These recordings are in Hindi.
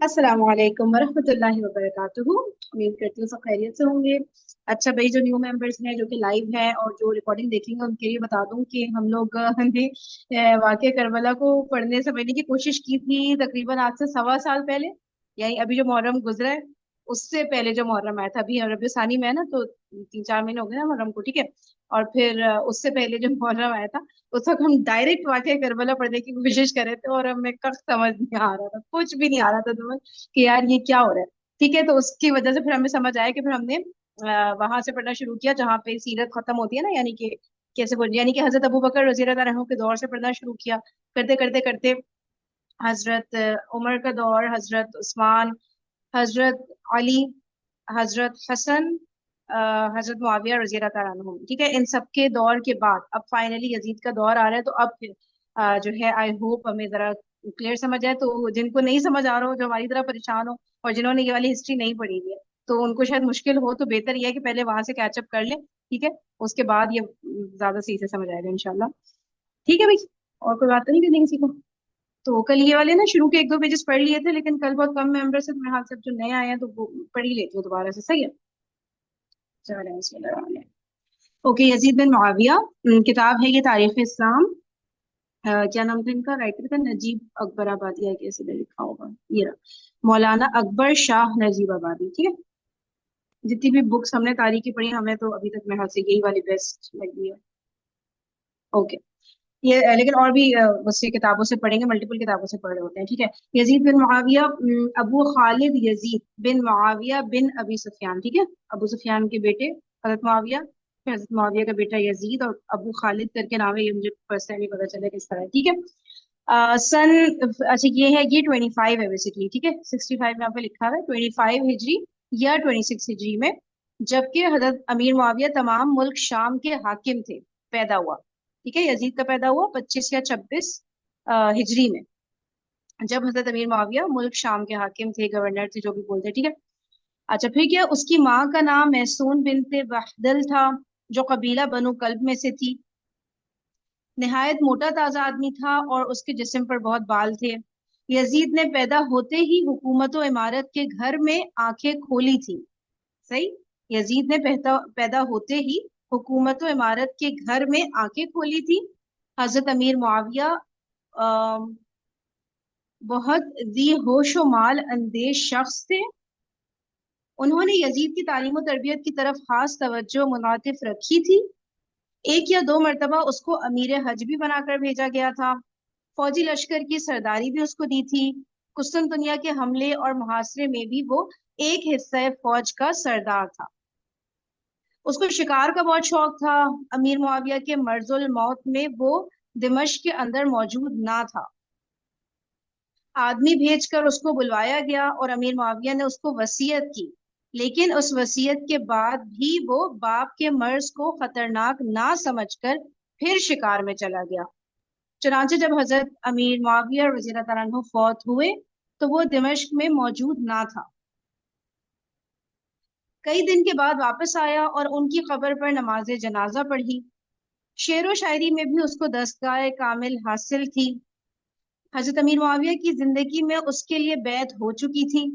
अस्सलाम वालेकुम वरहमतुल्लाहि वबरकातुहू। उम्मीद करती हूँ सब खैरियत से होंगे। अच्छा भाई, जो न्यू मेंबर्स हैं जो कि लाइव हैं और जो रिकॉर्डिंग देखेंगे उनके लिए बता दूं कि हम लोग ने वाक़या करबला को पढ़ने समझने की कोशिश की थी तकरीबन आज से 1.25 साल पहले। यानी अभी जो मुहर्रम गुजरा है उससे पहले जो मुहर्रम आया था, अभी रबी सानी में है ना, तो 3-4 महीने हो गए ना मुहर्रम को, ठीक है। और फिर उससे पहले जो मुहर्रम आया था उस वक्त हम डायरेक्ट वाक़या करबला पढ़ने की कोशिश कर रहे थे और हमें कख समझ नहीं आ रहा था, कुछ भी नहीं आ रहा था समझ कि यार ये क्या हो रहा है। ठीक है, तो उसकी वजह से फिर हमें समझ आया कि फिर हमने वहां से पढ़ना शुरू किया जहाँ पे सीरत खत्म होती है ना, यानी कि कैसे बोल, यानी कि हजरत अबू बकर रज़ी अल्लाह अन्हु के दौर से पढ़ना शुरू किया। करते करते करते हजरत उमर का दौर, हजरत उस्मान, हजरत अली, हजरत हसन, हजरत मुआविया रजी अल्लाह तआला अन्हु, ठीक है। इन सबके दौर के बाद अब फाइनली यजीद का दौर आ रहा है। तो अब फिर जो है आई होप हमें जरा क्लियर समझ आए। तो जिनको नहीं समझ आ रहा हो, जो हमारी तरह परेशान हो और जिन्होंने ये वाली हिस्ट्री नहीं पढ़ी हुई है, तो उनको शायद मुश्किल हो, तो बेहतर यह है कि पहले वहां से कैचअप कर ले, ठीक है। उसके बाद ये ज्यादा सही से समझ आएगा इंशाल्लाह। ठीक है भाई, और कोई बात तो नहीं करनी किसी को। तो कल ये वाले ना शुरू के 1-2 पेजेस पढ़ लिए थे, लेकिन कल बहुत कम मेंबर्स है तो मेरे हाथ से अब जो नए आए हैं तो वो पढ़ ही लेती हूँ दोबारा से, सही है। चलें, बिस्मिल्लाह। ओके, यजीद बिन मुआविया। किताब है ये तारीख इस्लाम। क्या नाम था इनका, राइटर का? नजीब अकबर आबादी है, कैसे भी लिखा होगा ये रहा। मौलाना अकबर शाह नजीब आबादी, ठीक है। जितनी भी बुक्स हमने तारीख की पढ़ी हमें तो अभी तक मेरे हाथ से यही वाली बेस्ट लगी है। ओके, ये लेकिन और भी उससे किताबों से पढ़ेंगे, मल्टीपल किताबों से पढ़ रहे होते हैं, ठीक है। यजीद बिन मुआविया, अबू खालिद यजीद बिन मुआविया बिन अबी सुफियान, ठीक है। अबू सुफियान के बेटे हजरत मुआविया, फिर हजरत मुआविया का बेटा यजीद, और अबू खालिद करके नाम है, ये मुझे फर्स्ट टाइम ही पता चला किस तरह है, ठीक है। सन, अच्छा ये है, ये 25 है बेसिकली, ठीक है। 65 यहाँ पे लिखा है, 25 हिजरी या 26 हिजरी में, जबकि हजरत अमीर मुआविया तमाम मुल्क शाम के हाकिम थे, पैदा हुआ। ठीक है, यजीद का पैदा हुआ 25 या 26 हिजरी में, जब हजरत अमीर मुआविया मुल्क शाम के हाकिम थे, गवर्नर थे, जो भी बोलते हैं, ठीक है। अच्छा, फिर क्या, उसकी माँ का नाम महसून बिनते वहदल था, जो कबीला बनु कल्ब में से थी। निहायत मोटा ताजा आदमी था और उसके जिस्म पर बहुत बाल थे। यजीद ने पैदा होते ही हुकूमत व इमारत के घर में आंखें खोली थी। सही, यजीद ने पैदा होते ही हुकूमत व इमारत के घर में आंखें खोली थी। हजरत अमीर मुआविया अम, बहुत दी होशो माल अंदेश शख्स थे। उन्होंने यजीद की तालीम और तरबियत की तरफ खास तवज्जो मुनातिफ रखी थी। 1 या 2 मरतबा उसको अमीर हज भी बनाकर भेजा गया था। फौजी लश्कर की सरदारी भी उसको दी थी। कुस्तुनतुनिया के हमले और मुहासरे में भी वो एक हिस्सा फौज का सरदार था। उसको शिकार का बहुत शौक था। अमीर मुआविया के मर्जुल मौत में वो दिमश्क के अंदर मौजूद ना था। आदमी भेजकर उसको बुलवाया गया और अमीर मुआविया ने उसको वसीयत की, लेकिन उस वसीयत के बाद भी वो बाप के मर्ज को खतरनाक ना समझकर फिर शिकार में चला गया। चुनांचे जब हजरत अमीर मुआविया रज़ी अल्लाह अन्हु फौत हुए तो वो दिमश्क में मौजूद ना था। कई दिन के बाद वापस आया और उनकी कब्र पर नमाज जनाजा पढ़ी। शेर व शायरी में भी उसको दस्तगाह कामिल हासिल थी। हजरत अमीर मुआविया की जिंदगी में उसके लिए बैत हो चुकी थी,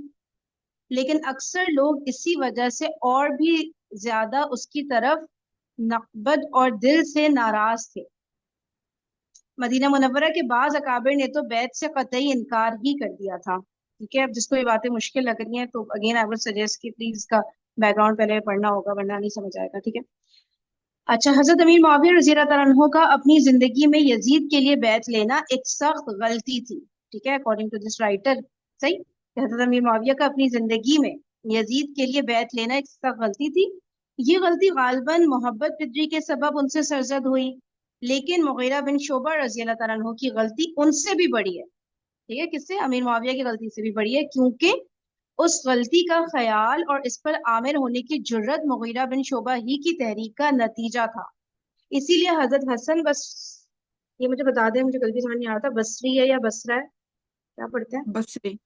लेकिन अक्सर लोग इसी वजह से और भी ज्यादा उसकी तरफ नकबत और दिल से नाराज थे। मदीना मुनव्वरा के बाज अकाबिर ने तो बैत से कतई इनकार ही कर दिया था। ठीक है, अब जिसको ये बातें मुश्किल लग रही हैं तो अगेन आई वुड सजेस्ट कि प्लीज इसका बैकग्राउंड पहले पढ़ना होगा, वरना नहीं समझ आएगा, ठीक है। अच्छा, हजरत अमीर मुआविया रज़ी अल्लाह अन्हु का अपनी जिंदगी में यजीद के लिए बैत लेना एक सख्त गलती थी, ठीक है, अकॉर्डिंग टू दिस राइटर। सही, हजरत अमीर मुआविया का अपनी जिंदगी में यजीद के लिए बैत लेना एक सख्त गलती थी। ये गलती गालबन मोहब्बत फितरी के सबब उनसे सरजद हुई, लेकिन मुगीरा बिन शोबा रज़ी अल्लाह अन्हु की गलती उनसे भी बड़ी है। ठीक है, किससे? अमीर मुआविया की गलती से भी बड़ी है, क्योंकि उस गलती का ख्याल और इस पर आमिर होने की जुर्रत मुगीरा बिन शोबा ही की तहरीक का नतीजा था। इसीलिए हजरत हसन बस, ये मुझे बता दें, मुझे गलती समझ नहीं आ रहा था, बसरी है या बसरा है, क्या पढ़ते हैं? बसरी।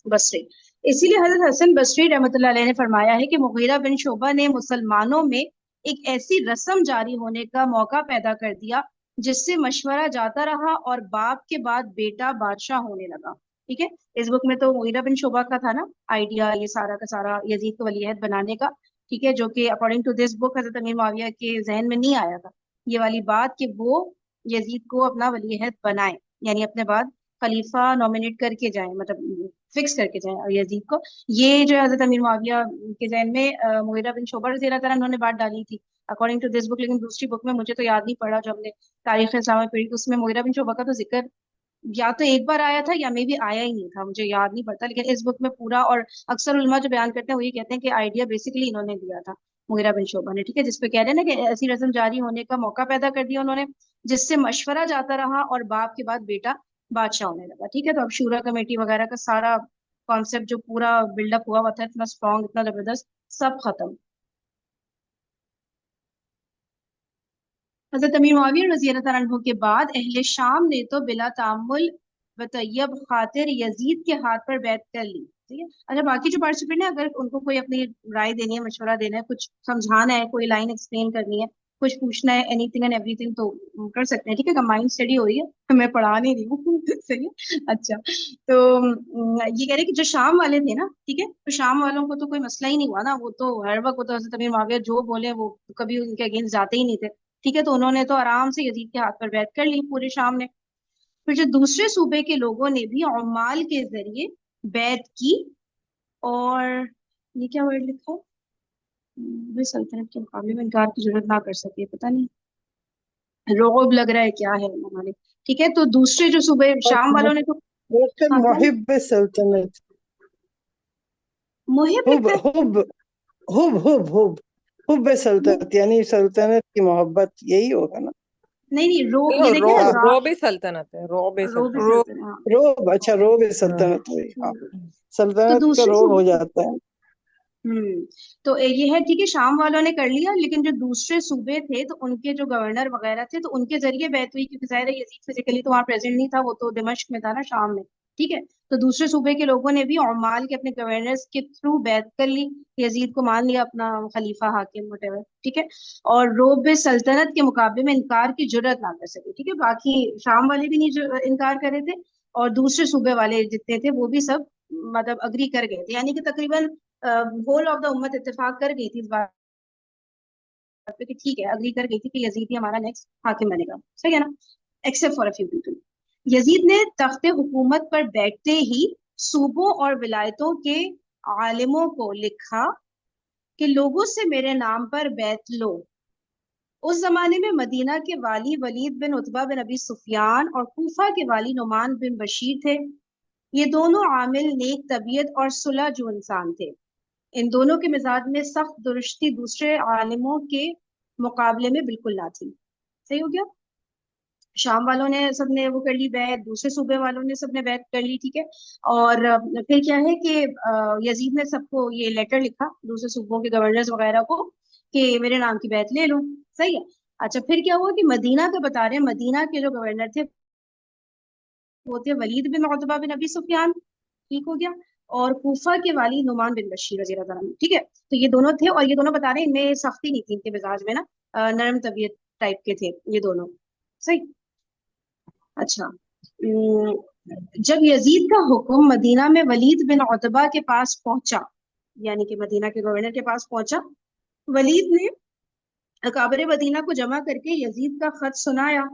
बसरी। इसीलिए हजरत हसन बसरी रहमतुल्लाह अलैह ने फरमाया है कि मुगीरा बिन शोबा ने मुसलमानों में एक ऐसी रस्म जारी होने का मौका पैदा कर दिया जिससे मशवरा जाता रहा और बाप के बाद बेटा बादशाह होने लगा। ठीक है। इस बुक में तो मुगीरा बिन शोबा का था ना आइडिया, ये सारा का सारा यजीद को वलीअहद बनाने का। ठीक है, जो कि अकॉर्डिंग टू दिस बुक हजरत अमीर मुआविया के जहन में नहीं आया था ये वाली बात कि वो यजीद को अपना वलीअहद बनाए, यानी अपने बाद खलीफा नॉमिनेट करके जाए, मतलब फिक्स करके जाए और यजीद को। ये जो हजरत अमीर मुआविया के जहन में मुगीरा बिन शोबा रज़ी अल्लाह तआला उन्होंने बात डाली थी अकॉर्डिंग टू दिस बुक। लेकिन दूसरी बुक में मुझे तो याद नहीं पड़ा, जो हमने तारीख इस्लाम में पढ़ी उसमें मुगीरा बिन शोबा का तो जिक्र या तो एक बार आया था या मे भी आया ही नहीं था, मुझे याद नहीं पड़ता। लेकिन इस बुक में पूरा, और अक्सर उलमा जो बयान करते हैं वो ये कहते हैं कि आइडिया बेसिकली इन्होंने दिया था मुगीरा बिन शोबा ने। ठीक है, जिसपे कह रहे हैं ना कि ऐसी रस्म जारी होने का मौका पैदा कर दिया उन्होंने, जिससे मशवरा जाता रहा और बाप के बाद बेटा बादशाह होने लगा। ठीक है, तो अब शूरा कमेटी वगैरह का सारा कॉन्सेप्ट जो पूरा बिल्डअप हुआ हुआ था, इतना स्ट्रॉन्ग, इतना जबरदस्त, सब खत्म। हजरत अमीर मुआविया रजी अल्लाह तआला अन्हु के बाद अहले शाम ने तो बिला तामुल व तैयब खातिर यजीद के हाथ पर बैत कर ली। ठीक है, अच्छा बाकी जो पार्टिसिपेंट है, अगर उनको कोई अपनी राय देनी है, मशवरा देना है, कुछ समझाना है, कोई लाइन एक्सप्लेन करनी है, कुछ पूछना है, एनीथिंग एंड एवरीथिंग, तो कर सकते हैं। ठीक है, कंबाइंड स्टडी हो रही है, मैं पढ़ा नहीं रही हूँ सही है। अच्छा, तो ये कह रहे हैं कि जो शाम वाले थे ना, ठीक है, तो शाम वालों को तो कोई मसला ही नहीं हुआ ना, वो तो हर वक्त, वो तो हजरत अमीर मुआविया जो बोले वो कभी उनके अगेंस्ट जाते ही नहीं थे। ठीक है, तो उन्होंने तो आराम से यजीद के हाथ पर बैत कर ली पूरे शाम ने। फिर जो दूसरे सूबे के लोगों ने भी उम्माल के जरिए बैत की, और ये क्या वर्ड लिखा है, वे सल्तनत के मुकाबले में इनकार की जरूरत ना कर सके, पता नहीं, रोब लग रहा है क्या है हमारे। ठीक है, तो दूसरे जो सूबे शाम वालों ने तो, वैसे हाँ क्या, मुहिब सल्तनत, मुहिब हुब लिखा है? Hub hub hub hub hub नहीं सल्तनत, यानी सल्तनत की मोहब्बत, यही होगा ना। नहीं, रो देखो, ये देखे ना, रा, रोबे सल्तनत है, रोबे रोब सल्तनत। सल्तनत, हाँ। रोब, अच्छा रोब हम्म। सल्तनत हुई, हाँ। तो सल्तनत का दूसरे रोब हो सूबे, जाता है। तो ये है, ठीक है, शाम वालों ने कर लिया, लेकिन जो दूसरे सूबे थे तो उनके जो गवर्नर वगैरह थे तो उनके जरिए बैत हुई, क्योंकि जाहिर है यजीद फिजिकली तो वहां प्रेजेंट नहीं था, वो तो दिमश्क में था ना, शाम में। ठीक है, तो दूसरे सूबे के लोगों ने भी उम्माल के अपने गवर्नर्स के थ्रू बैत कर ली, यजीद को मान लिया अपना खलीफा, हाकिम, वटेवर। ठीक है, और रोब सल्तनत के मुकाबले में इनकार की जुर्रत ना कर सके। ठीक है, बाकी शाम वाले भी नहीं इनकार कर रहे थे, और दूसरे सूबे वाले जितने थे वो भी सब मतलब अग्री कर गए थे, यानी कि तकरीबन होल ऑफ द उम्मत इत्तेफाक कर गई थी इस बात पे कि ठीक है, अग्री कर गई थी कि यजीद ही हमारा नेक्स्ट हाकिम बनेगा। सही है ना, except for a few people. Yazid ने तख्ते हुकूमत पर बैठते ही सूबों और विलायतों के आलिमों को लिखा कि लोगों से मेरे नाम पर बैत लो। उस जमाने में मदीना के वाली वलीद बिन उतबा बिन अबी सुफियान और कूफा के वाली नुमान बिन बशीर थे। ये दोनों आमिल, नेक तबीयत और सुलह जो इंसान थे। इन दोनों के मिजाज में सख्त दुरुस्ती दूसरे आलिमों के मुकाबले में बिल्कुल ना थी। सही हो गया, शाम वालों ने सबने वो कर ली बैत, दूसरे सूबे वालों ने सबने बैत कर ली। ठीक है, और फिर क्या है कि यजीद ने सबको ये लेटर लिखा, दूसरे सूबों के गवर्नर्स वगैरह को, कि मेरे नाम की बैत ले लो। सही है। अच्छा, फिर क्या हुआ कि मदीना का बता रहे हैं, मदीना के जो गवर्नर थे वो थे वलीद बिन उतबा बिन अबी सुफियान। ठीक हो गया, और कूफा के वाली नुमान बिन बशीर रजी अल्लाह अन्हु। ठीक है, तो ये दोनों थे, और ये दोनों बता रहे हैं इनमें सख्ती नहीं थी इनके मिजाज में ना, नरम तबीयत टाइप के थे ये दोनों। सही। अच्छा, जब यजीद का हुक्म मदीना में वलीद बिन उतबा के पास पहुंचा, यानी कि मदीना के गवर्नर के पास पहुंचा, वलीद ने अकाबरे मदीना को जमा करके यजीद का खत सुनाया।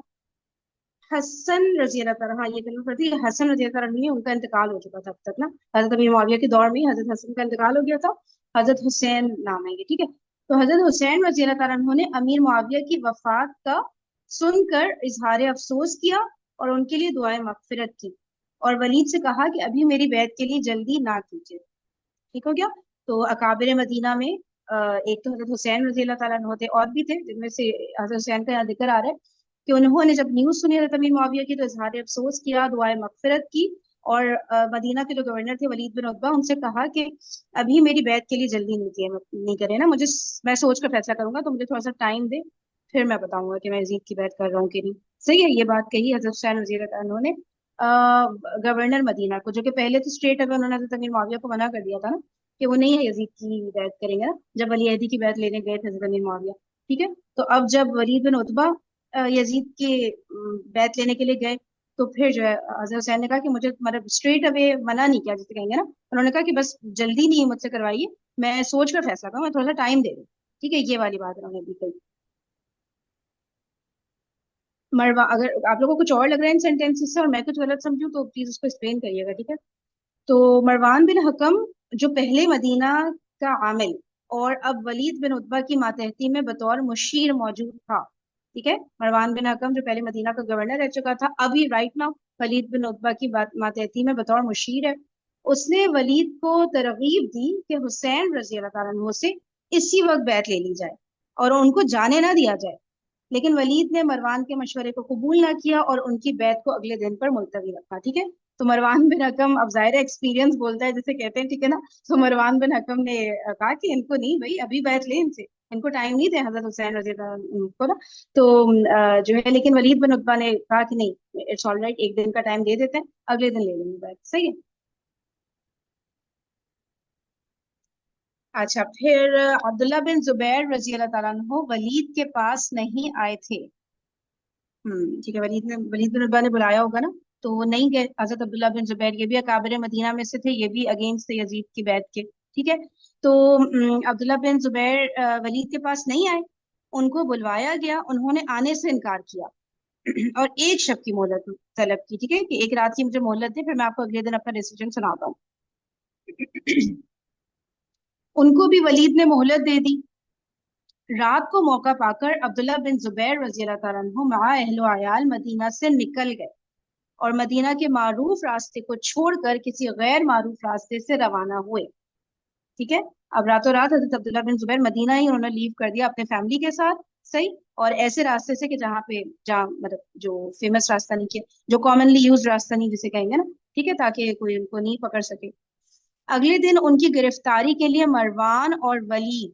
हसन रजी अल्लाह तआला, हाँ ये कलमा पढ़ती है, हसन रजी अल्लाह तआला नहीं, उनका इंतकाल हो चुका था अब तक ना, हजरत अमीर मुआविया के दौर में ही हजरत हसन का इंतकाल हो गया था। हजरत हुसैन नाम है ये। ठीक है, तो हजरत हुसैन रजी अल्लाह तआला अन्हु ने अमीर मुआविया की वफात का सुनकर इजहार अफसोस किया और उनके लिए दुआए मगफिरत की, और वलीद से कहा कि अभी मेरी बैत के लिए जल्दी ना कीजिए। ठीक हो गया, तो अकाबिर मदीना में एक तो हजरत हुसैन रजी अल्लाह तआला अन्हु थे, और भी थे, जिनमें से हजरत हुसैन का यहाँ जिक्र आ रहा है कि उन्होंने जब न्यूज सुनी हजरत अमीर मुआविया की तो इजहार अफसोस किया, दुआए मगफिरत की, और मदीना के जो गवर्नर थे वलीद बिन उतबा, उनसे कहा कि अभी मेरी बैत के लिए जल्दी नहीं करे ना, मुझे, मैं सोच कर फैसला करूंगा, तो मुझे थोड़ा सा टाइम दे, फिर मैं बताऊंगा कि मैं यजीद की बैत कर रहा हूँ कि नहीं। सही है, ये बात कही हजरत हुसैन रजी अल्लाह तआला अन्हु ने गवर्नर मदीना को, जो कि पहले तो स्ट्रेट अवे उन्होंने हजरत अमीर मुआविया को मना कर दिया था ना कि वो नहीं है यजीद की बैत करेंगे ना, जब वली अहदी की बैत लेने गए थे हजरत अमीर मुआविया। ठीक है, तो अब जब वलीद बिन उतबा यजीद के बैत लेने के लिए गए, तो फिर जो है अजहर हुसैन ने कहा कि मुझे, मतलब स्ट्रेट अवे मना नहीं किया जिसे कहेंगे ना, उन्होंने कहा कि बस जल्दी नहीं मुझसे करवाइए, मैं सोच कर फैसला करूँ, मैं थोड़ा सा टाइम दे दूँ। ठीक है, ये वाली बात उन्होंने भी कही। मरवा, अगर आप लोगों को कुछ और लग रहा है इन सेंटेंसेस से और मैं कुछ गलत समझूं तो प्लीज उसको एक्सप्लेन करिएगा, ठीक है। तो मरवान बिन हकम, जो पहले मदीना का आमिल और अब वलीद बिन उतबा की मातहती में बतौर मुशीर मौजूद था। ठीक है, मरवान बिन हकम जो पहले मदीना का गवर्नर रह चुका था, अभी right now Waleed bin Utba की मातहती में बतौर मुशीर है। उसने वलीद को तरगीब दी कि हुसैन रजी अल्लाह तआला अन्हु से इसी वक्त बैत ले ली जाए और उनको जाने ना दिया जाए। लेकिन वलीद ने मरवान के मशवरे को कबूल ना किया और उनकी बैत को अगले दिन पर मुलतवी रखा। ठीक है, तो मरवान बिन हकम, अब जाहिर एक्सपीरियंस बोलता है जिसे कहते हैं, ठीक है ना। तो मरवान बिन हकम ने कहा कि इनको नहीं भाई, अभी बैत ले इनसे, इनको टाइम नहीं दे हजरत हुसैन रजी अल्लाह अन्हु को ना। तो जो है, लेकिन वलीद बिन उतबा ने कहा कि नहीं, इट्स ऑल राइट, एक दिन का टाइम दे देते हैं, अगले दिन ले लेंगे बैत। सही है। अच्छा, फिर अब्दुल्ला बिन जुबैर रजी अल्लाह तआला अन्हु वलीद के पास नहीं आए थे। ठीक है, वलीद बिन उतबा ने बुलाया होगा ना, तो वो नहीं गए। हजरत अब्दुल्ला बिन जुबैर, ये भी अकाबिर मदीना में से थे, ये भी अगेंस्ट थे यजीद की बैत के। ठीक है, तो अब्दुल्ला बिन जुबैर वलीद के पास नहीं आए, उनको बुलवाया गया, उन्होंने आने से इनकार किया और एक शब की मोहलत तलब की। ठीक है, कि एक रात की मुझे मोहलत दे, फिर मैं आपको अगले दिन अपना डिसीजन सुनाता हूँ। उनको भी वलीद ने मोहलत दे दी। रात को मौका पाकर अब्दुल्ला बिन जुबैर रजी अल्लाह तआला अन्हु मआ अहलो अयाल मदीना से निकल गए और मदीना के मारूफ रास्ते को छोड़कर किसी गैर मारूफ रास्ते से रवाना हुए। ठीक है, अब रातों रात हजरत अब्दुल्ला बिन जुबैर मदीना ही उन्होंने लीव कर दिया अपने फैमिली के साथ। सही। और ऐसे रास्ते से कि जहाँ मतलब जो फेमस रास्ता नहीं किया, जो कॉमनली यूज रास्ता नहीं जिसे कहेंगे ना। ठीक है, ताकि कोई उनको नहीं पकड़ सके। अगले दिन उनकी गिरफ्तारी के लिए मरवान और वलीद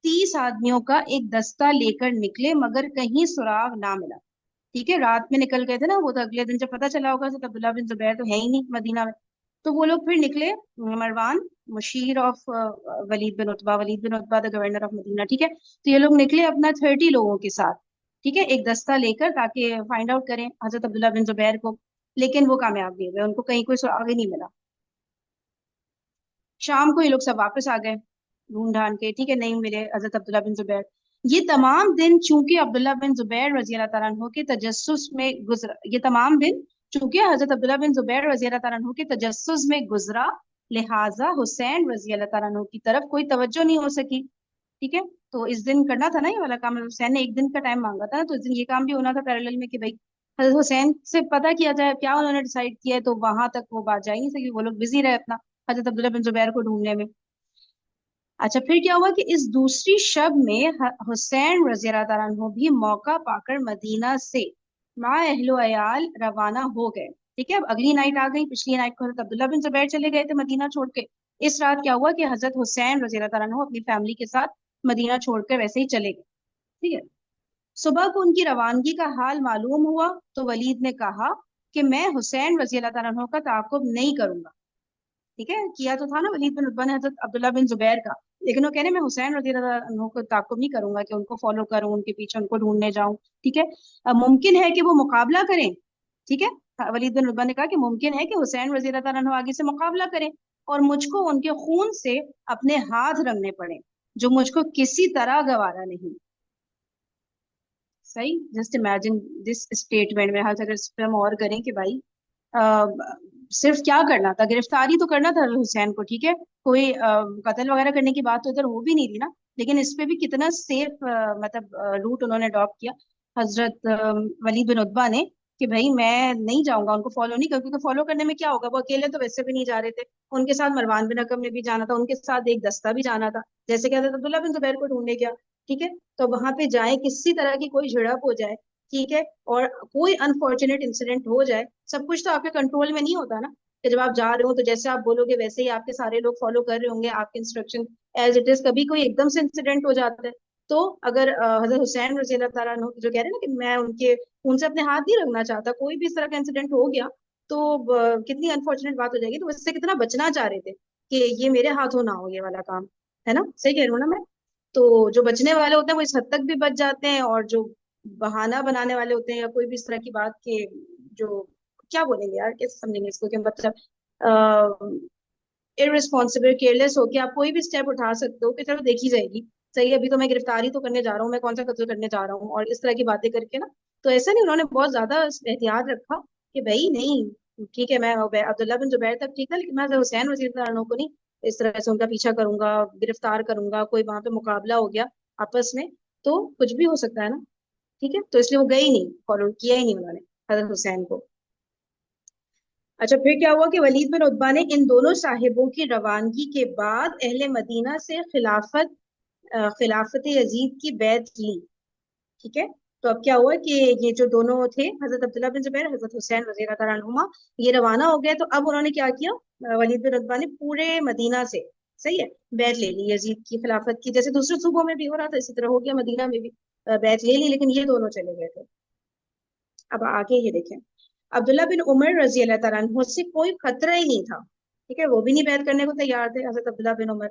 30 आदमियों का एक दस्ता लेकर निकले, मगर कहीं सुराग ना मिला। ठीक है, रात में निकल गए थे ना वो, तो अगले दिन जब पता चला होगा तो अब्दुल्ला बिन जुबैर तो है ही नहीं मदीना में। तो वो लोग फिर निकले, मरवान मुशीर of Walid bin Utba the governor of Medina. ठीक है, तो ये लोग निकले अपना 30 लोगों के साथ। ठीक है, एक दस्ता लेकर, ताकि फाइंड आउट करें हजरत अब्दुल्ला बिन जुबैर को। लेकिन वो कामयाब नहीं हुए, उनको कहीं कोई सुराग ही नहीं मिला। शाम को ये लोग सब वापस आ गए ढूंढ ढांड के। ठीक है, नहीं मिले हजरत अब्दुल्ला बिन जुबैर। ये तमाम दिन चूंकि अब्दुल्ला बिन जुबैर रजी अल्लाह तआला अन्हु के तजस्सुस में गुजरा, ये तमाम दिन चूंकि हजरत अब्दुल्ला बिन जुबैर रजी अल्लाह तआला अन्हु के तजस्सुस में गुजरा, लिहाजा हुसैन रजी अल्लाह तआला अन्हु की तरफ कोई तवज्जो नहीं हो सकी। ठीक है, तो इस दिन करना था ना ये वाला काम, हुसैन ने एक दिन का टाइम मांगा था ना, तो इस दिन ये काम भी होना था पैरेलल में कि भाई हजरत हुसैन से पता किया जाए क्या उन्होंने डिसाइड किया है। तो वहां तक वो बात जा ही नहीं सकी, वो लोग बिजी रहे अपना हजरत अब्दुल्ला बिन जुबैर को ढूंढने में। अच्छा, फिर क्या हुआ कि इस दूसरी शब में हुसैन रजी अल्लाह तआला अन्हु भी मौका पाकर मदीना से मा अहलो अयाल रवाना हो गए। ठीक है, अब अगली नाइट आ गई। पिछली नाइट को हजरत अब्दुल्ला बिन जुबैर चले गए थे मदीना छोड़ के। इस रात क्या हुआ कि हजरत हुसैन रजी अल्लाह तआला अन्हु अपनी फैमिली के साथ मदीना छोड़कर वैसे ही चले गए। ठीक है, सुबह को उनकी रवानगी का हाल मालूम हुआ तो वलीद ने कहा कि मैं हुसैन रजी अल्लाह तआला अन्हु का ताकुब नहीं करूंगा। ठीक है, किया तो था ना वलीद बिन उतबा ने हजरत अब्दुल्ला बिन जुबैर का, लेकिन वो कह रहे मैं हुसैन रजी अल्लाह अन्हु को ताकुब नहीं करूंगा कि उनको फॉलो करूं, उनके पीछे उनको ढूंढने जाऊं। ठीक है, मुमकिन है कि वो मुकाबला करें। ठीक है, वलीद बिन उतबा ने कहा कि मुमकिन है कि हुसैन रजी अल्लाह अन्हु आगे से मुकाबला करें और मुझको उनके खून से अपने हाथ रंगने पड़े, जो मुझको किसी तरह गवारा नहीं। सही, जस्ट इमेजिन दिस स्टेटमेंट में। हाँ, अगर इस पे हम और करें कि भाई आ, सिर्फ क्या करना था, गिरफ्तारी तो करना था हुसैन को। ठीक है, कोई कत्ल वगैरह करने की बात तो इधर हो भी नहीं रही ना। लेकिन इस पे भी कितना सेफ मतलब रूट उन्होंने अडॉप्ट किया हजरत वलीद बिन उतबा ने, कि भाई मैं नहीं जाऊंगा, उनको फॉलो नहीं करूँ, क्योंकि फॉलो करने में क्या होगा, वो अकेले तो वैसे भी नहीं जा रहे थे, उनके साथ मरवान बिन हकम ने भी जाना था, उनके साथ एक दस्ता भी जाना था, जैसे कि हजरत अब्दुल्ला बिन जुबैर को ढूंढने गया। ठीक है, तो वहां पे जाए, किसी तरह की कोई झड़प हो जाए, ठीक है, और कोई अनफॉर्चुनेट इंसिडेंट हो जाए, सब कुछ तो आपके कंट्रोल में नहीं होता ना, कि जब आप जा रहे हो तो जैसे आप बोलोगे वैसे ही आपके सारे लोग फॉलो कर रहे होंगे आपके इंस्ट्रक्शन एज इट इज। कभी कोई एकदम से इंसिडेंट हो जाता है, तो अगर हजरत हुसैन रजी अल्लाह तआला अन्हु जो कह रहे हैं ना कि मैं उनसे अपने हाथ नहीं रखना चाहता, कोई भी इस तरह का इंसिडेंट हो गया तो कितनी अनफॉर्चुनेट बात हो जाएगी, तो इससे कितना बचना चाह रहे थे कि ये मेरे हाथों ना हो ये वाला काम। है ना, सही कह रही हूँ ना मैं। तो जो बचने वाले होते हैं वो इस हद तक भी बच जाते हैं, और जो बहाना बनाने वाले होते हैं या कोई भी इस तरह की बात के जो क्या बोलेंगे यार, कैसे समझेंगे इसको कि मतलब इररिस्पॉन्सिबल केयरलेस होके आप कोई भी स्टेप उठा सकते हो कि चलो देखी जाएगी। सही है, अभी तो मैं गिरफ्तारी तो करने जा रहा हूँ, मैं कौन सा कत्ल करने जा रहा हूँ, और इस तरह की बातें करके ना। तो ऐसा नहीं, उन्होंने बहुत ज्यादा एहतियात रखा कि भाई नहीं, ठीक है मैं अब्दुल्ला बिन जुबैर तक ठीक है, लेकिन मैं हुसैन वजीर को नहीं इस तरह से उनका पीछा करूंगा, गिरफ्तार करूंगा, कोई वहां पे मुकाबला हो गया आपस में तो कुछ भी हो सकता है ना। ठीक है, तो इसलिए वो गई नहीं, फॉलो किया ही नहीं उन्होंने हजरत हुसैन को। अच्छा, फिर क्या हुआ कि वलीद बिन उतबा ने इन दोनों साहिबों की रवानगी के बाद अहले मदीना से खिलाफत यजीद की बैत ली। ठीक है, तो अब क्या हुआ कि ये जो दोनों थे, हजरत अब्दुल्ला बिन जुबैर, हजरत हुसैन रज़ी अल्लाह अन्हुमा, ये रवाना हो गए। तो अब उन्होंने क्या किया, वलीद बिन उतबा ने पूरे मदीना से, सही है, बैत ले ली यजीद की खिलाफत की, जैसे दूसरे सूबों में भी हो रहा था इसी तरह हो गया, मदीना में भी बैत ले ली, लेकिन ये दोनों चले गए थे। अब आगे ये देखें, अब्दुल्ला बिन उमर रजी अल्लाह तआला अन्हु से कोई खतरा ही नहीं था। ठीक है, वो भी नहीं बैत करने को तैयार थे, हजरत अब्दुल्ला बिन उमर।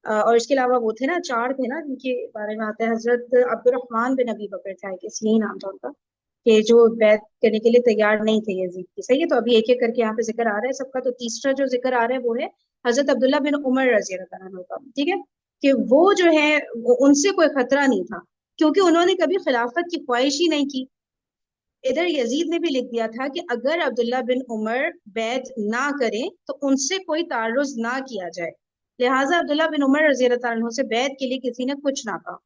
और इसके अलावा वो थे ना, चार थे ना जिनके बारे में आता है, हजरत अब्दुर्रहमान बिन अबी बकर था, कि यही नाम था उनका, कि जो बैत करने के लिए तैयार नहीं थे यजीद की। सही है, तो अभी एक एक करके यहाँ पे जिक्र आ रहा है सबका। तो तीसरा जो जिक्र आ रहा है वो है हजरत अब्दुल्ला बिन उमर रजी अल्लाह तआला अन्हु का। ठीक है, कि वो जो है उनसे कोई खतरा नहीं था, क्योंकि उन्होंने कभी खिलाफत की ख्वाहिश ही नहीं की। इधर यजीद ने भी लिख दिया था कि अगर अब्दुल्ला बिन उमर बैत ना करें तो उनसे कोई तारुज ना किया जाए, लिहाजा अब्दुल्ला बिन उमर रजी अल्लाह तआला अन्हु से बैत के लिए किसी ने कुछ ना कहा।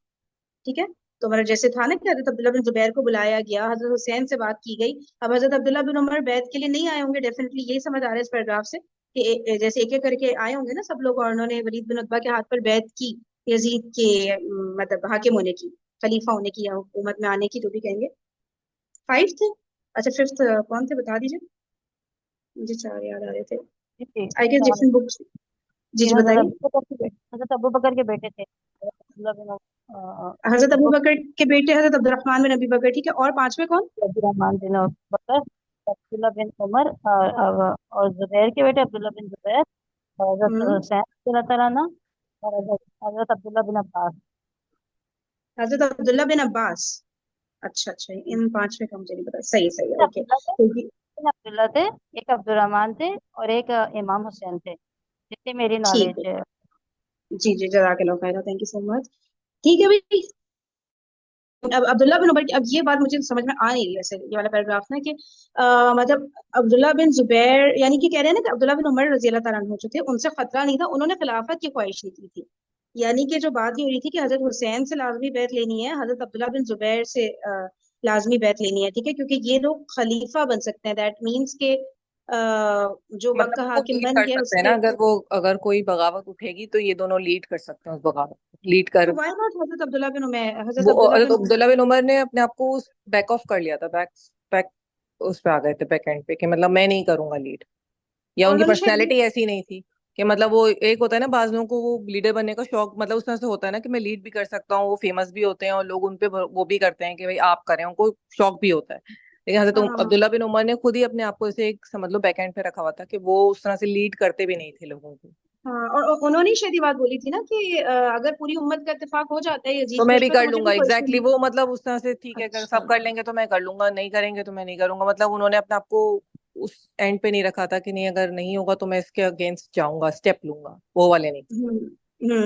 ठीक है, तो मतलब जैसे था ना कि हजरत अब्दुल्ला बिन जुबैर को बुलाया गया, हजरत हुसैन से बात की गई। अब हजरत अब्दुल्ला बिन उमर बैत के लिए नहीं आए होंगे, डेफिनेटली यही समझ आ रहा है इस पैराग्राफ से कि जैसे एक एक करके आए होंगे ना सब लोग, और उन्होंने वलीद बिन उतबा के हाथ पर बैत की, यजीद के मतलब हाकिम होने की, खलीफा होने की, या हुकूमत में आने की, जो भी कहेंगे। फाइव थे। अच्छा, फिफ्थ कौन थे बता दीजिए, मुझे चार याद आ रहे थे, जी जी आई गेस चार। Different books. जी ये जी बताइए। हजरत अबू बकर के बेटे थे, अब्दुल्ला बिन हजरत अबू अब्दुल बकर के बेटे हजरत अब्दुर्रहमान बिन अबी बकर, ठीक है, और पांचवे कौन? रहमान बिन बकर, अब्दुल्ला बिन उमर और जुबैर के बेटे अब्दुल्ला बिन जुबैर, और हजरत हम्म हुसैन रज़ी अल्लाह तआला अन्हु, और हजरत अब्दुल्ला बिन अब्बास। हजरत अब्दुल्ला बिन अब्बास। अच्छा अच्छा, इन पांचवे का मुझे नहीं पता। सही सही है, ओके। अब्दुल्ला थे, तो तीन अब्दुल्ला थे, एक अब्दुर्रहमान थे, और एक इमाम हुसैन थे, जितनी मेरी ठीक नॉलेज है, है। जी जी, जज़ाकल्लाह खैर, थैंक यू सो मच। ठीक है भाई, अब अब्दुल्ला बिन उमर की, अब ये बात मुझे समझ में आ नहीं रही ऐसे, ये वाला पैराग्राफ ना कि मतलब अब्दुल्ला बिन जुबैर, यानी कि कह रहे हैं ना कि अब्दुल्ला बिन उमर रजी अल्लाह तआला अन्हु जो थे उनसे खतरा नहीं था, उन्होंने खिलाफत की ख्वाहिश नहीं की थी। यानी कि जो बात ये हो रही थी कि हजरत हुसैन से लाजमी बैत लेनी है, हजरत अब्दुल्ला बिन जुबैर से लाजमी बैत लेनी है। ठीक है, क्योंकि ये लोग खलीफा बन सकते हैं, दैट मीन्स के जो मतलब मक्का वो हाकिम लीड बन कर गया सकते हैं ना, उसके। अगर कोई बगावत उठेगी तो ये दोनों लीड कर सकते हैं उस बगावत को, लीड कर। तो वाई नॉट हजरत अब्दुल्ला बिन उमर, हजरत वो अब्दुल्ला बिन उमर। अब्दुल्ला बिन उमर ने अपने आप को बैक ऑफ कर लिया था, बैक उस पे आ गए थे, बैक एंड पे, कि मतलब मैं नहीं करूंगा लीड, या और उनकी उन्होंने शायद पर्सनैलिटी ऐसी नहीं थी कि मतलब वो एक होता है ना बाज लोगों को वो लीडर बनने का शौक, मतलब उस तरह से होता है ना कि मैं लीड भी कर सकता हूँ, वो फेमस भी होते हैं और लोग उन पे वो भी करते हैं कि भाई आप करें, उनको शौक भी होता है। लेकिन हजरत हाँ अब्दुल्ला बिन उमर ने खुद ही अपने आप को ऐसे एक समझ लो बैक एंड पे रखा हुआ था कि वो उस तरह से लीड करते भी नहीं थे लोगों को। हाँ, और उन्होंने ही शायद ये बात बोली थी ना कि अगर पूरी उम्मत का इत्तेफाक हो जाता है तो यजीद मैं कुछ भी पे तो कर मुझे लूंगा, कोई ख्वाहिश एग्जैक्टली नहीं। वो मतलब उस तरह से, ठीक है अगर अच्छा। सब कर लेंगे तो मैं कर लूंगा, नहीं करेंगे तो मैं नहीं करूंगा, मतलब उन्होंने अपने आप को उस एंड पे नहीं रखा था कि नहीं अगर नहीं होगा तो मैं इसके अगेंस्ट जाऊंगा, स्टेप लूंगा, वो वाले नहीं।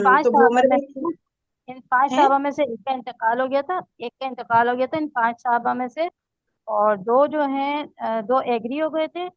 पांच तो वो साहबा में मतलब इन पांच है। साहबा में से एक का इंतकाल हो गया था, एक का इंतकाल हो गया था इन पांच साहबा में से, और दो जो हैं दो एग्री हो गए थे,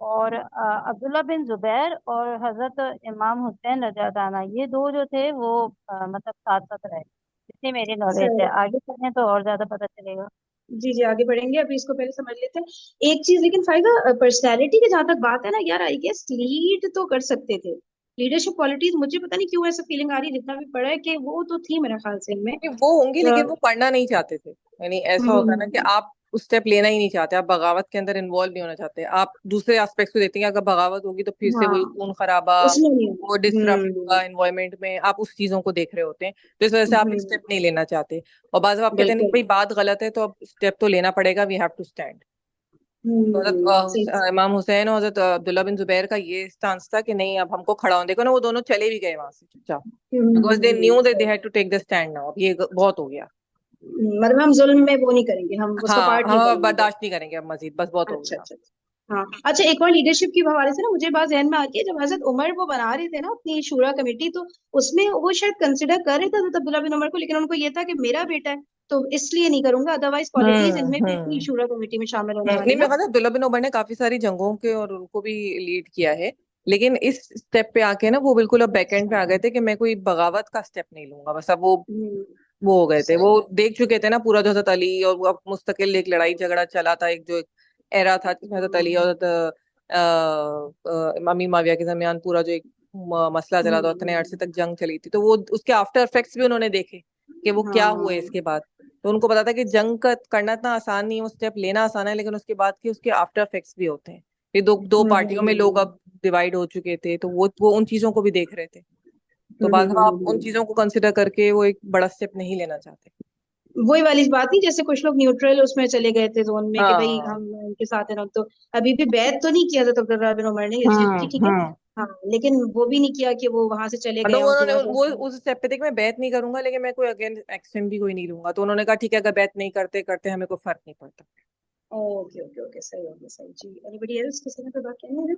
और अब्दुल्ला बिन जुबैर और हजरत इमाम हुसैन रजा दाना, ये दो जो थे वो मतलब साथ साथ रहे, इतनी मेरी नॉलेज है। सर, आगे चलें तो और ज्यादा पता चलेगा। जी जी, आगे बढ़ेंगे, अभी इसको पहले समझ लेते हैं एक चीज। लेकिन फायदा पर्सनैलिटी की जहां तक बात है ना यार, आई गेस लीड तो कर सकते थे, लीडरशिप क्वालिटीज, मुझे पता नहीं क्यों ऐसा फीलिंग आ रही है जितना भी पढ़ा है कि वो तो थी मेरे ख्याल से इनमें। नहीं, वो होंगी लेकिन वो करना नहीं चाहते थे, यानी ऐसा होता है ना कि हम्म आप उस स्टेप लेना ही नहीं चाहते, आप बगावत के अंदर इन्वॉल्व नहीं होना चाहते, आप दूसरे एस्पेक्ट्स को देखते हैं कि अगर बगावत होगी तो फिर से वही हाँ, खून खराबा, उसमें नहीं। वो डिसरप्ट होगा एनवायरमेंट में, आप उस चीजों को देख रहे होते हैं, तो इस वजह से आप हम्म स्टेप नहीं लेना चाहते। और बाद में आप कहते हैं ना कि बिल्कुल। भाई बात गलत है तो अब स्टेप तो लेना पड़ेगा, वी हैव टू स्टैंड। तो सही। इमाम हुसैन और हजरत अब्दुल्ला बिन जुबैर का ये स्टांस था कि नहीं अब हमको खड़ा होने, देखो ना वो दोनों चले भी गए वहां से चुपचाप, because they knew that they सही। Had to take the stand now, अब ये बहुत हो गया। मतलब हम जुल्म में वो नहीं करेंगे, हम उसका हाँ पार्ट नहीं हम अब बनेंगे। बर्दाश्त नहीं करेंगे अब मजीद, बस बहुत हो अच्छा गया। अच्छा। हाँ अच्छा, एक और लीडरशिप के हवाले से ना मुझे बात ध्यान में आती है, जब हजरत उमर वो बना रहे थे ना अपनी शूरा कमेटी, तो उसमें वो शायद कंसिडर कर रहे थे हजरत अब्दुल्ला बिन उमर को, लेकिन उनको ये था कि मेरा बेटा है तो इसलिए नहीं करूंगा, अदरवाइज क्वालिटीज इनमें भी थी हम्म। शूरा कमेटी में शामिल होने नहीं, वाली मेरे ना। ख्याल से अब्दुल्ला बिन उमर ने काफी सारी जंगों के और उनको भी लीड किया है, लेकिन इस स्टेप पे आके ना वो बिल्कुल अब बैक एंड पे आ गए थे कि मैं कोई बगावत का स्टेप नहीं लूंगा, बस अब हम्म, वो हो गए थे, वो सही। देख चुके थे ना पूरा जो हजरत अली, और वो अब मुस्तकिल एक लड़ाई झगड़ा चला था, एक जो एक एरा था जिसमें हजरत अली और हजरत अमीर माविया के दरमियान पूरा जो एक मसला चला था, इतने अरसे तक जंग चली थी, तो वो उसके आफ्टर इफेक्ट्स भी उन्होंने देखे कि वो क्या हुए हाँ। इसके बाद। तो उनको पता था कि जंग का करना इतना आसान नहीं है, वो स्टेप लेना आसान है, लेकिन उसके बाद के उसके आफ्टर इफेक्ट्स भी होते हैं। फिर दो दो पार्टियों में लोग अब डिवाइड हो चुके थे, तो वो उन चीजों को भी देख रहे थे। तो बाद में आप उन चीजों को कंसिडर करके वो एक बड़ा स्टेप नहीं लेना चाहते। वही वाली बात नहीं, जैसे कुछ लोग न्यूट्रल उसमें चले गए थे जोन में कि भाई हाँ। हम उनके साथ हैं ना, तो अभी भी बैत तो नहीं किया था अब्दुल्ला बिन उमर ने यजीद की, ठीक है। हम्म। हाँ, लेकिन वो भी नहीं किया कि वो वहां से चले गए मतलब हैं उनकी उन्होंने वजह वो से। उस स्टेप पे थे कि मैं बैत नहीं करूंगा, लेकिन मैं कोई अगेन एक्शन भी कोई नहीं लूंगा, तो उन्होंने कहा ठीक है, अगर बैत नहीं करते करते हमें कोई फर्क नहीं पड़ता। ओके ओके ओके, सही हो गया, सही जी। एनीबडी एल्स, किसी ने कोई बात कहनी है?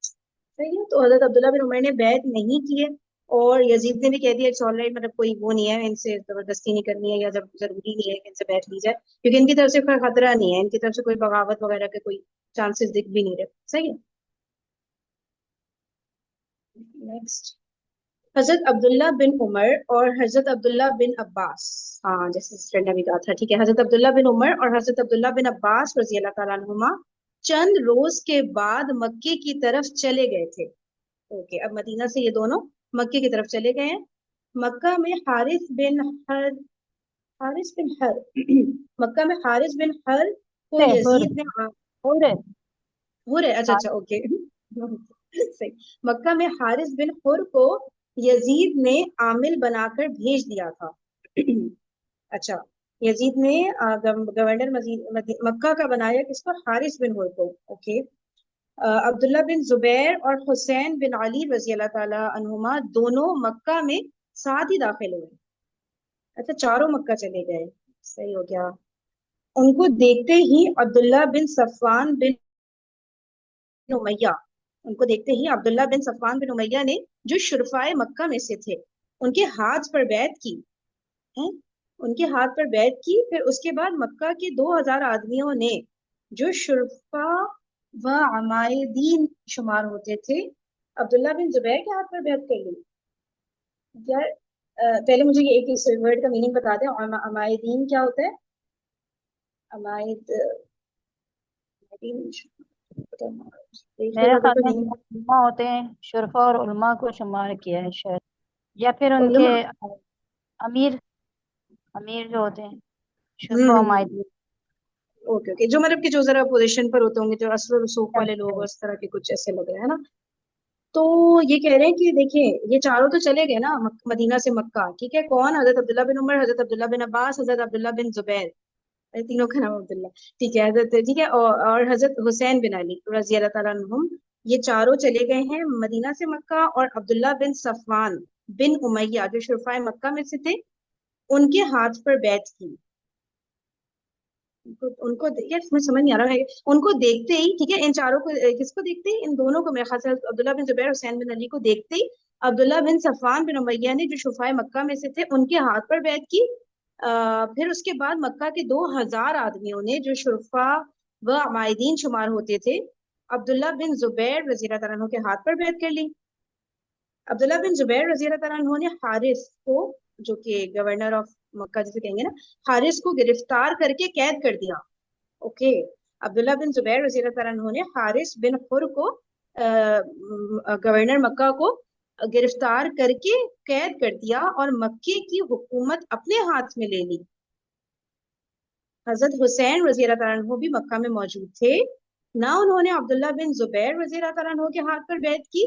सही है, तो हजरत अब्दुल्ला बिन उमर ने बैत नहीं की है, और यजीद ने भी कह दिया इट्स ऑलराइट, मतलब कोई वो नहीं है, इनसे जबरदस्ती नहीं करनी है, या जब जरूरी नहीं है कि इनसे बैत ली जाए, क्योंकि इनकी तरफ से कोई खतरा नहीं है, इनकी तरफ से कोई बगावत वगैरह के कोई चांसेस दिख भी नहीं रहे। सही है। नेक्स्ट, हजरत अब्दुल्ला बिन उमर और हजरत अब्दुल्ला बिन अब्बास। हाँ, जैसे सिस्टर ने भी कहा था, ठीक है, हजरत अब्दुल्ला बिन उमर और हजरत अब्दुल्ला बिन अब्बास रजी अल्लाह तआला अन्हुमा चंद रोज के बाद मक्के की तरफ चले गए थे। ओके, अब मदीना से ये दोनों मक्के की तरफ चले गए हैं। मक्का में हारिस बिन हर मक्का में हारिस बिन हर को हुर यजीद ने हुर हो रहे, अच्छा अच्छा, ओके सही। मक्का में हारिस बिन हुर को यजीद ने आमिल बनाकर भेज दिया था अच्छा, यजीद ने गवर्नर मक्का का बनाया किसको, हारिस बिन हुर को। ओके। अब्दुल्ला बिन जुबैर और हुसैन बिन अली रजी अल्लाह ताला अन्हुमा दोनों मक्का में साथ ही दाखिल हुए। अच्छा, चारों मक्का चले गए, सही हो गया। उनको देखते ही अब्दुल्ला बिन सफवान बिन उमैया उनको देखते ही अब्दुल्ला बिन सफवान बिन उमैया ने, जो शुरफाए मक्का में से थे, उनके हाथ पर बैत की है, उनके हाथ पर बैत की। फिर उसके बाद मक्का के 2000 आदमियों ने, जो शुरफा व अमायदीन शुमार होते थे, अब्दुल्ला बिन जुबैर के हाथ पर बैत कर ली। यार पहले मुझे ये एक इस वर्ड का मीनिंग बता दें, अमायदीन क्या होता है? अमायद, देख मेरे लेगा ख्याल तो में मीनिंग। उलमा होते हैं, शुरफा और उलमा को शुमार किया है शायद, या फिर उनके उलमा। अमीर, अमीर जो होते हैं, हम्म शुरफा हम्म, मायदीन। ओके ओके, जो मतलब कि जो जरा पोजीशन पर होते होंगे, जो असर रसूख वाले लोग, इस तरह के कुछ ऐसे लग रहे हैं ना। तो ये कह रहे हैं कि देखिए, ये चारों तो चले गए ना मदीना से मक्का, ठीक है, कौन? हजरत अब्दुल्ला बिन उमर, हजरत अब्दुल्ला बिन अब्बास, हजरत अब्दुल्ला बिन जुबैर, अरे तीनों का नाम अब्दुल्ला, ठीक है, हजरत, ठीक है, और हजरत हुसैन बिन अली रजी अल्लाह तआला अन्हुम, ये चारों चले गए हैं मदीना से मक्का, और अब्दुल्ला बिन सफवान बिन उमैया, जो शुरफाए मक्का में से थे, उनके हाथ पर बैत की। उनको यार समझ समझ नहीं आ रहा है, उनको देखते ही, ठीक है, इन चारों को, किसको देखते ही, इन दोनों को, मेरे ख्याल से अब्दुल्ला बिन जुबैर, हुसैन बिन अली को देखते ही अब्दुल्ला बिन सफवान बिन उमैया ने, जो शुफाए मक्का में से थे, उनके हाथ पर बैत की। फिर उसके बाद मक्का के 2000 आदमियों ने, जो शुरफा व अमायदीन शुमार होते थे, अब्दुल्ला बिन जुबैर रजी अल्लाह तआला अन्हु के हाथ पर बैत कर ली। अब्दुल्ला बिन जुबैर रजी अल्लाह तआला अन्हु ने हारिस को, जो कि गवर्नर ऑफ मक्का जिसे कहेंगे ना, हारिस को गिरफ्तार करके कैद कर दिया। ओके। अब्दुल्ला बिन जुबैर रजी अल्लाह तआला अन्हु ने हारिस बिन हुर को, गवर्नर मक्का को गिरफ्तार करके कैद कर दिया, और मक्के की हुकूमत अपने हाथ में ले ली। हजरत हुसैन रजी अल्लाह तआला अन्हु भी मक्का में मौजूद थे। ना उन्होंने अब्दुल्ला बिन जुबैर रजी अल्लाह तआला अन्हु के हाथ पर बैत की,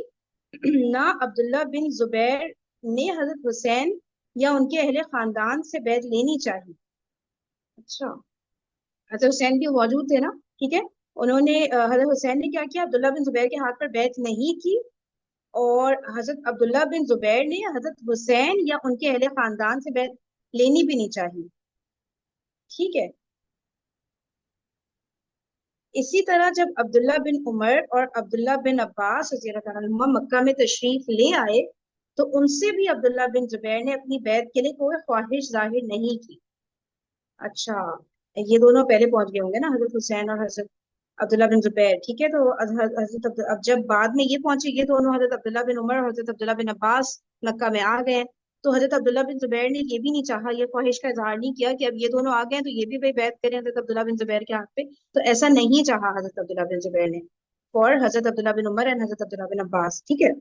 ना अब्दुल्ला बिन जुबैर ने हजरत हुसैन या उनके अहले खानदान से बैत लेनी चाहिए। अच्छा, हजरत हुसैन भी मौजूद थे ना, ठीक है। उन्होंने हजरत हुसैन ने क्या किया, अब्दुल्ला बिन जुबैर के हाथ पर बैत नहीं की, और हजरत अब्दुल्ला बिन जुबैर ने हजरत हुसैन या उनके अहले खानदान से बैत लेनी भी नहीं चाहिए, ठीक है। इसी तरह जब अब्दुल्ला बिन उमर और अब्दुल्ला बिन अब्बास रज़ियल्लाहु अन्हुमा मक्का में तशरीफ ले आए, तो उनसे भी अब्दुल्ला बिन जुबैर ने अपनी बैत के लिए कोई ख्वाहिश जाहिर नहीं की। अच्छा, ये दोनों पहले पहुंच गए होंगे ना, हजरत हुसैन और हजरत अब्दुल्ला बिन जुबैर, ठीक है। तो अब जब बाद में ये पहुंचे, ये दोनों हजरत अब्दुल्ला बिन उमर और हजरत अब्दुल्ला बिन अब्बास मक्का में आ गए, तो हजरत अब्दुल्ला बिन जुबैर ने ये भी नहीं चाहा, ये ख्वाहिश का इजहार नहीं किया कि अब ये दोनों आ गए हैं तो ये भी भाई बैत करें हजरत अब्दुल्ला बिन जुबैर के हाथ पे। तो ऐसा नहीं चाहा हजरत अब्दुल्ला बिन जुबैर ने for Hazrat Abdullah bin Umar and हजरत अब्दुल्ला बिन अब्बास, ठीक है।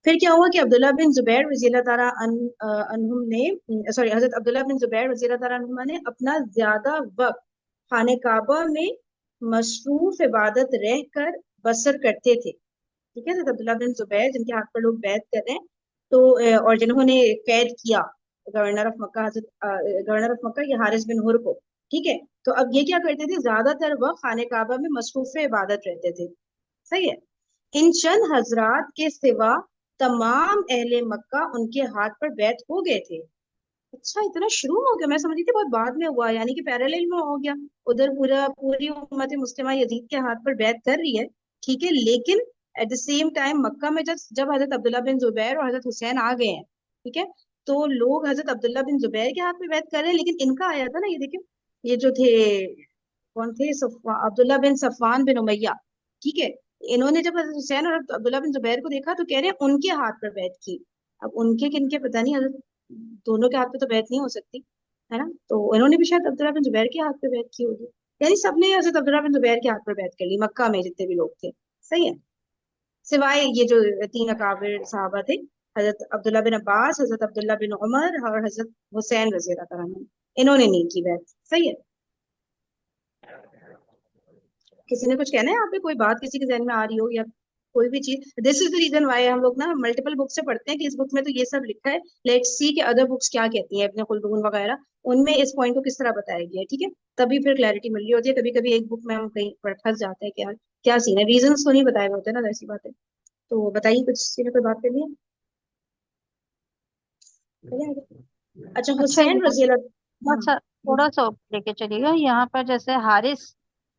फिर क्या हुआ कि अब्दुल्ला बिन जुबैर रज़ियल्लाहु ताला अन्हुम ने, सॉरी, हजरत अब्दुल्ला बिन जुबैर रज़ियल्लाहु ताला अन्हुमा ने अपना ज्यादा वक्त खाने काबा में मसरूफ इबादत रहकर बसर करते थे, ठीक है। हजरत अब्दुल्ला बिन जुबैर जिनके हाथ पर लोग बैत कर रहे हैं, तो और जिन्होंने कैद किया governor of Mecca, governor of Mecca ये हारिस बिन हुर को, ठीक है। तो अब ये क्या करते थे, ज्यादातर वक्त खाने काबा में मसरूफ इबादत रहते थे, सही है। इन चंद हजरात के सिवा तमाम अहले मक्का उनके हाथ पर बैत हो गए थे। अच्छा, इतना शुरू हो गया, मैं समझी थी बहुत बाद में हुआ, यानी कि पैरेलल में हो गया। उधर पूरी उम्मत मुस्लिमा यजीद के हाथ पर बैत कर रही है, ठीक है, लेकिन एट द सेम टाइम मक्का में जब जब हजरत अब्दुल्ला बिन जुबैर और हजरत हुसैन आ गए हैं, ठीक है, तो लोग हजरत अब्दुल्ला बिन जुबैर के हाथ पे बैत कर रहे हैं, लेकिन इनका आया था ना, ये देखिए, ये जो थे, कौन थे, अब्दुल्ला बिन सफवान बिन उमैया, ठीक है। इन्होंने जब हजरत हुसैन और अब्दुल्ला बिन जुबैर को देखा तो कह रहे हैं उनके हाथ पर बैत की। अब उनके किनके पता नहीं, हजरत दोनों के हाथ पे तो बैत नहीं हो सकती, है ना। तो इन्होंने भी शायद अब्दुल्ला बिन जुबैर के हाथ पे बैत की होगी, यानी सबने हजरत अब्दुल्ला बिन जुबैर के हाथ पर बैत कर ली मक्का में जितने भी लोग थे, सही है, सिवाय ये जो तीन अकाबिर साहबा थे, हजरत अब्दुल्ला बिन अब्बास, हजरत अब्दुल्ला बिन उमर और हजरत हुसैन रज़ियल्लाहु अन्हु, इन्होंने नहीं की बैत, सही है। किसी ने कुछ कहना है यहाँ पे, कोई बात किसी के जहन में आ रही हो या कोई भी चीज? This is the reason why हम लोग ना मल्टीपल बुक से पढ़ते हैं कि इस बुक में तो ये सब लिखा है, लेट्स सी कि अदर बुक्स क्या कहती हैं, अपने खुल्दून वगैरह, उनमें इस पॉइंट को किस तरह बताया गया है, ठीक है। तभी फिर क्लैरिटी मिल रही होती है। कभी कभी एक बुक में हम कहीं पर फंस जाते हैं कि यार क्या सीन है, रीजन तो नहीं बताए हुए होते ना, ऐसी बात है। तो बताइए, कुछ किसी ने कोई बात करनी है? चलिए आगे। अच्छा, अच्छा, हुसैन यहाँ रजील्लाहु, थोड़ा हाँ, सा थोड़ा सा लेके चलिएगा। यहाँ पर जैसे हारिस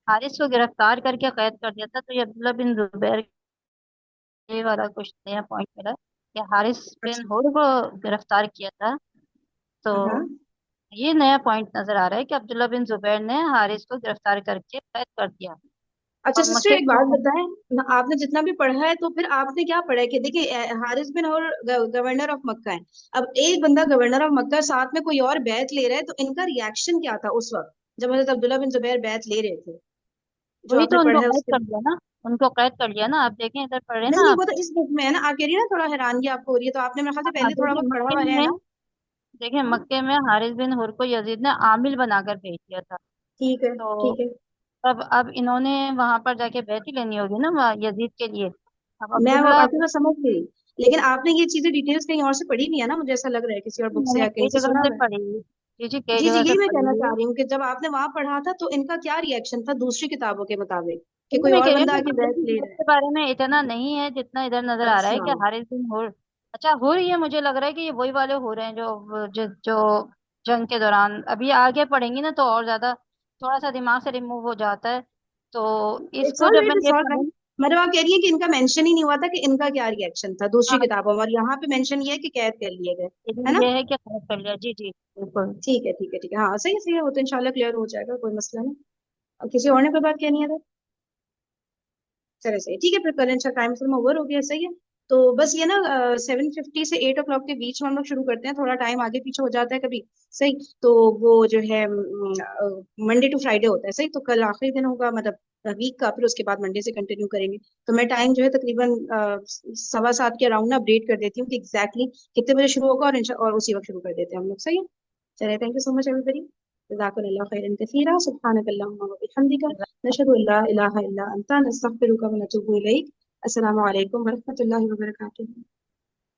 हारिस को गिरफ्तार करके कैद कर दिया था, तो ये अब्दुल्ला बिन जुबैर, ये वाला कुछ नया पॉइंट मिला कि हारिस बिन अच्छा, हुर को गिरफ्तार किया था। तो हाँ। ये नया पॉइंट नजर आ रहा है कि अब्दुल्ला बिन जुबैर ने हारिस को गिरफ्तार करके कैद कर दिया। अच्छा और सिस्टर, मक्के एक के बात बताएं ना, आपने जितना भी पढ़ा है तो फिर आपने क्या पढ़ा है कि देखिए, हारिस बिन और गवर्नर ऑफ मक्का है। अब एक बंदा गवर्नर ऑफ मक्का, साथ में कोई और बैत ले रहा है, तो इनका रिएक्शन क्या था उस वक्त जब हजरत अब्दुल्ला बिन जुबैर बैत ले रहे थे, जो वही आपने तो पढ़ा उनको है कैद उसके? कर लिया ना, उनको कैद कर लिया ना। आप देखें, इधर पढ़ रहे हैं नहीं ना नहीं, आप। वो तो इस बुक में है ना, आप कह रही है ना, थोड़ा हैरानगी आपको हो रही है, तो आपने मेरे ख्याल से हाँ, पहले थोड़ा देखिए बहुत पढ़ा मक्के हुआ है में ना। देखिए हाँ, मक्के में हारिस बिन हुर को यजीद ने आमिल बनाकर भेज दिया था। ठीक है, तो ठीक है। अब इन्होंने वहां पर जाके बैठी लेनी होगी ना यजीद के लिए। अब मैं वो अब्दुल्ला, आपकी बात समझ गई, लेकिन आपने ये चीजें डिटेल्स कहीं और से पढ़ी नहीं है ना, मुझे ऐसा लग रहा है, किसी और बुक से मैंने या कहीं कई से जगह सुना से हुआ है। पढ़ी, जी कई जी जी, जगह से यही मैं पढ़ी कहना हुई चाह है। रही हूँ कि जब आपने वहां पढ़ा था तो इनका क्या रिएक्शन था दूसरी किताबों के मुताबिक, कि वही कोई मैं और कह रही बंदा हूँ आके कि बैठ इनकी ले बात रहा है। के बारे में इतना नहीं है जितना इधर नजर आ रहा है अच्छा, कि हारिस बिन हुर। अच्छा, हुर ये मुझे लग रहा है कि ये वही वाले हो रहे हैं जो जंग के दौरान, अभी आगे पढ़ेंगी ना तो और ज्यादा थोड़ा सा दिमाग से रिमूव हो जाता है। तो इट्स इसको ऑल जब राइट, मैं इट्स ये ऑल राइट। पढ़ूँ, मतलब आप कह रही है कि इनका मेंशन ही नहीं हुआ था कि इनका क्या रिएक्शन था दूसरी हाँ, किताबों में, और यहाँ पे मेंशन ये है कि कैद कर लिए गए, है इधर ना। ये है कि खैर कर लिया। जी जी बिल्कुल। ठीक है, ठीक है, ठीक है, हाँ, सही सही है, वो तो इंशाल्लाह क्लियर हो जाएगा, कोई मसला नहीं। और किसी और ने कोई बात कहनी है तो चले, सही, ठीक है, फिर कल इंशाल्लाह टाइम फिल्म ओवर हो गया, सही है। तो बस ये ना 7:50 से 8 o'clock के बीच में हम लोग शुरू करते हैं, थोड़ा टाइम आगे पीछे हो जाता है कभी, सही। तो वो जो है मंडे टू फ्राइडे होता है, सही। तो कल आखिरी दिन होगा, मतलब वीक का, फिर उसके बाद मंडे से कंटिन्यू करेंगे। तो मैं टाइम जो है तकरीबन 7:15 के अराउंड ना अपडेट कर देती हूँ कि एग्जैक्टली कितने बजे शुरू होगा, और उसी वक्त शुरू कर देते हैं हम लोग, सही है। चलिए, thank you so much everybody, जज़ाकल्लाहु खैरन कसीरा, सुब्हानकल्लाहुम्मा व बिहम्दिका, नशहदु अल्ला इलाहा इल्ला अंता, नस्तगफिरुका व नतूबु इलैक। अस्सलामु अलैकुम व रहमतुल्लाहि व बरकातुहू।